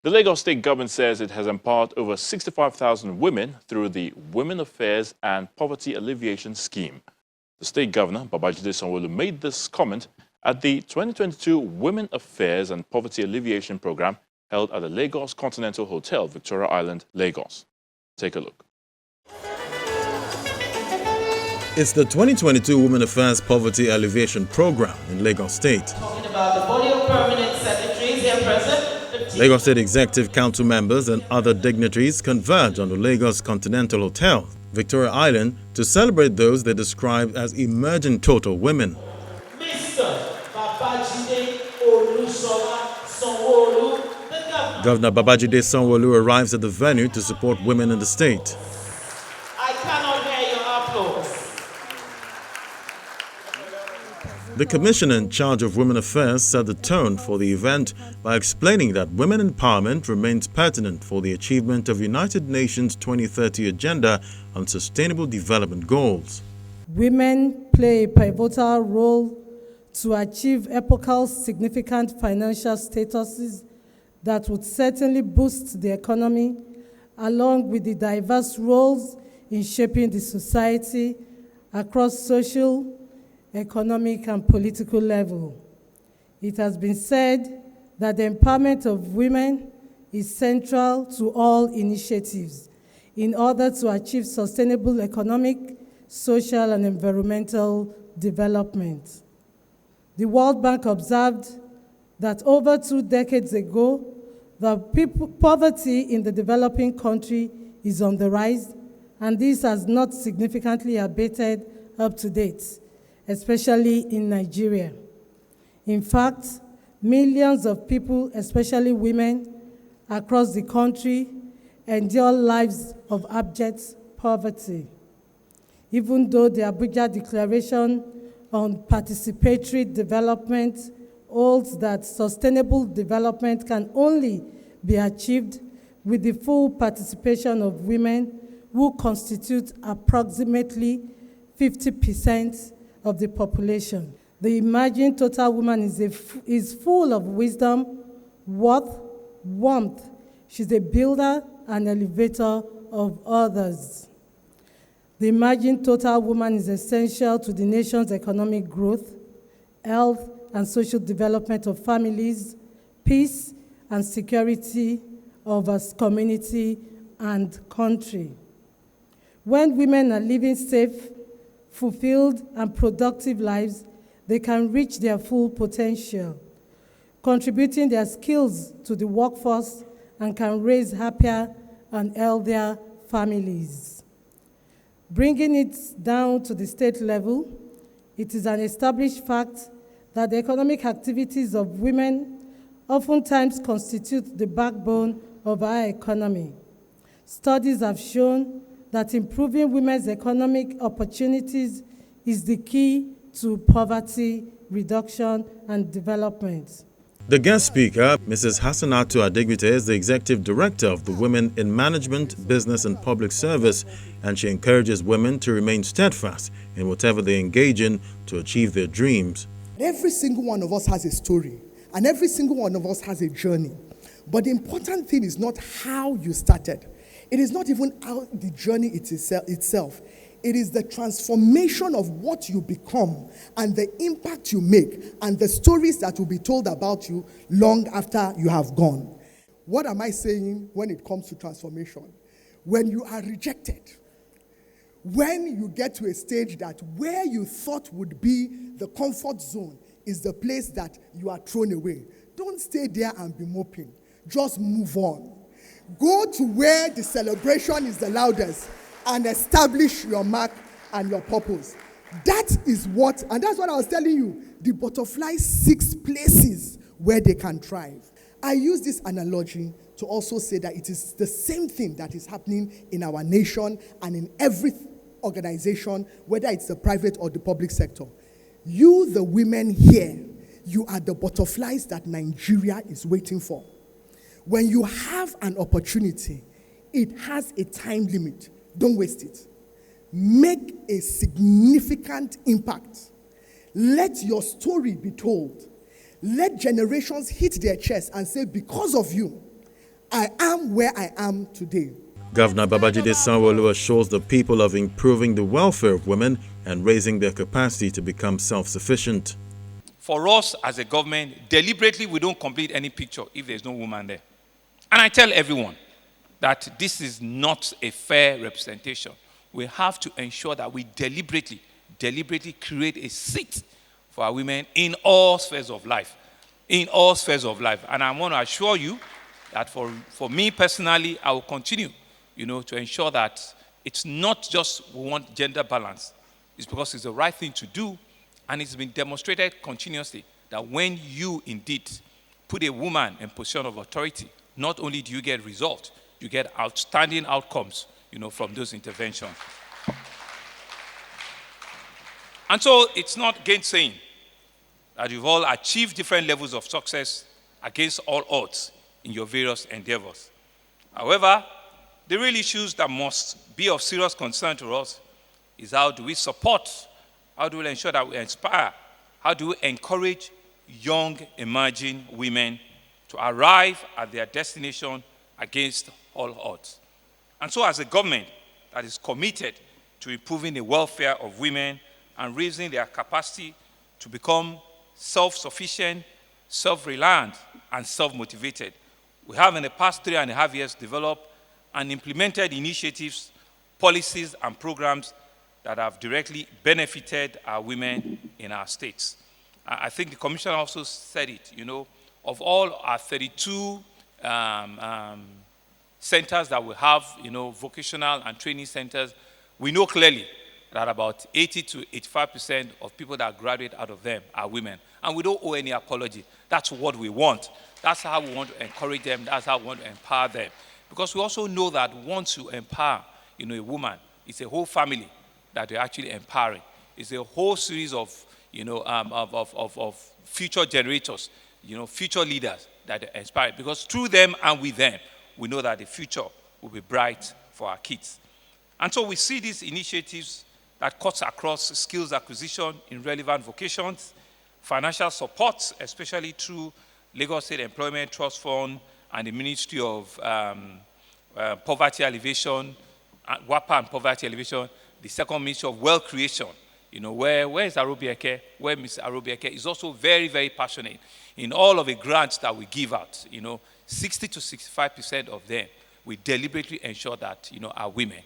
The Lagos State government says it has empowered over 65,000 women through the Women Affairs and Poverty Alleviation Scheme. The state governor, Babajide Sanwo-Olu, made this comment at the 2022 Women Affairs and Poverty Alleviation Program held at the Lagos Continental Hotel, Victoria Island, Lagos. Take a look. It's the 2022 Women Affairs Poverty Alleviation Program in Lagos State. Talking about the body of permanent secretaries here present. Lagos State Executive Council members and other dignitaries converged on the Lagos Continental Hotel, Victoria Island, to celebrate those they described as emerging total women. Mr. Babajide Sanwo-Olu, the governor. Governor Babajide Sanwo-Olu arrives at the venue to support women in the state. I cannot hear your applause. The commissioner in charge of Women Affairs set the tone for the event by explaining that women empowerment remains pertinent for the achievement of United Nations 2030 Agenda on Sustainable Development Goals. Women play a pivotal role to achieve epochal significant financial statuses that would certainly boost the economy, along with the diverse roles in shaping the society across social, economic, and political level. It has been said that the empowerment of women is central to all initiatives in order to achieve sustainable economic, social, and environmental development. The World Bank observed that over 2 decades ago, the poverty in the developing country is on the rise, and this has not significantly abated up to date, especially in Nigeria. In fact, millions of people, especially women, across the country endure lives of abject poverty. Even though the Abuja Declaration on Participatory Development holds that sustainable development can only be achieved with the full participation of women, who constitute approximately 50% of the population. The emerging total woman is full of wisdom, worth, warmth. She's a builder and elevator of others. The emerging total woman is essential to the nation's economic growth, health and social development of families, peace and security of a community and country. When women are living safe, fulfilled and productive lives, they can reach their full potential, contributing their skills to the workforce, and can raise happier and healthier families. Bringing it down to the state level, it is an established fact that the economic activities of women oftentimes constitute the backbone of our economy. Studies have shown that improving women's economic opportunities is the key to poverty reduction and development. The guest speaker, Mrs. Hassanatu Adegbite, is the executive director of the Women in Management, Business and Public Service, and she encourages women to remain steadfast in whatever they engage in to achieve their dreams. Every single one of us has a story, and every single one of us has a journey. But the important thing is not how you started. It is not even how the journey itself. It is the transformation of what you become and the impact you make and the stories that will be told about you long after you have gone. What am I saying when it comes to transformation? When you are rejected, when you get to a stage that where you thought would be the comfort zone is the place that you are thrown away, don't stay there and be moping. Just move on. Go to where the celebration is the loudest and establish your mark and your purpose. That is what, and that's what I was telling you, the butterflies 6 places where they can thrive. I use this analogy to also say that it is the same thing that is happening in our nation and in every organization, whether it's the private or the public sector. You, the women here, you are the butterflies that Nigeria is waiting for. When you have an opportunity, it has a time limit. Don't waste it. Make a significant impact. Let your story be told. Let generations hit their chest and say, because of you, I am where I am today. Governor Babajide Sanwo-Olu assures the people of improving the welfare of women and raising their capacity to become self-sufficient. For us as a government, deliberately we don't complete any picture if there's no woman there. And I tell everyone that this is not a fair representation. We have to ensure that we deliberately create a seat for our women in all spheres of life. In all spheres of life. And I want to assure you that for me personally, I will continue, to ensure that it's not just we want gender balance. It's because it's the right thing to do, and it's been demonstrated continuously that when you indeed put a woman in position of authority, not only do you get results, you get outstanding outcomes, from those interventions. And so it's not gainsaying that you've all achieved different levels of success against all odds in your various endeavors. However, the real issues that must be of serious concern to us is how do we support, how do we ensure that we inspire, how do we encourage young emerging women to arrive at their destination against all odds. And so as a government that is committed to improving the welfare of women and raising their capacity to become self-sufficient, self-reliant, and self-motivated, we have in the past 3.5 years developed and implemented initiatives, policies, and programs that have directly benefited our women in our states. I think the Commissioner also said it, of all our 32 centers that we have, vocational and training centers, we know clearly that about 80 to 85% of people that graduate out of them are women. And we don't owe any apology. That's what we want. That's how we want to encourage them. That's how we want to empower them. Because we also know that once you empower, a woman, it's a whole family that you're actually empowering. It's a whole series of, of future generators, future leaders that are inspired. Because through them and with them, we know that the future will be bright for our kids. And so we see these initiatives that cuts across skills acquisition in relevant vocations, financial support, especially through Lagos State Employment Trust Fund and the Ministry of Poverty Alleviation, WAPA and Poverty Alleviation, the second Ministry of Wealth Creation, where is Arobieke? Where Ms. Arobieke is also very, very passionate in all of the grants that we give out. 60 to 65% of them, we deliberately ensure that, are women.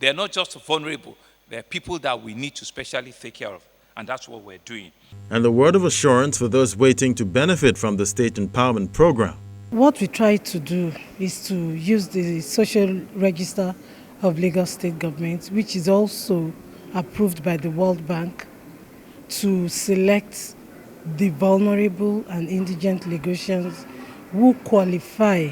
They're not just vulnerable, they're people that we need to specially take care of. And that's what we're doing. And the word of assurance for those waiting to benefit from the State Empowerment Program. What we try to do is to use the Social Register of Lagos State Government, which is also approved by the World Bank, to select the vulnerable and indigent Lagosians who qualify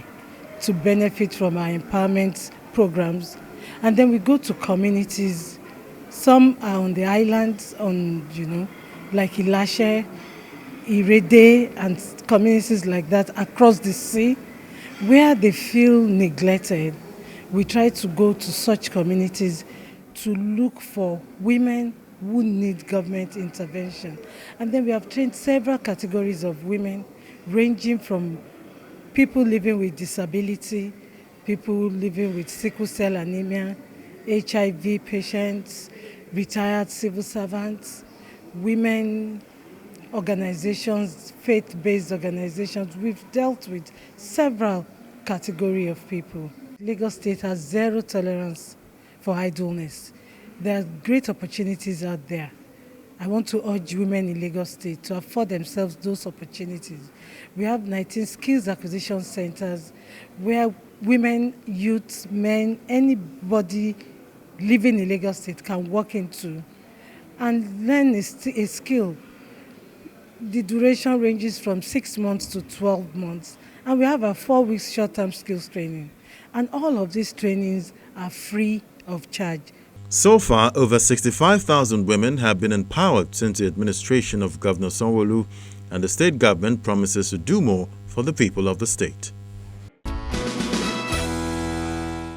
to benefit from our empowerment programs. And then we go to communities. Some are on the islands, like Ilashe, Irede, and communities like that across the sea, where they feel neglected. We try to go to such communities to look for women who need government intervention. And then we have trained several categories of women, ranging from people living with disability, people living with sickle cell anemia, HIV patients, retired civil servants, women organizations, faith-based organizations. We've dealt with several categories of people. Lagos State has zero tolerance for idleness. There are great opportunities out there. I want to urge women in Lagos State to afford themselves those opportunities. We have 19 skills acquisition centers where women, youth, men, anybody living in Lagos State can walk into and learn a skill. The duration ranges from 6 months to 12 months. And we have a 4-week short-term skills training. And all of these trainings are free of charge. So far, over 65,000 women have been empowered since the administration of Governor Sanwo-Olu, and the state government promises to do more for the people of the state.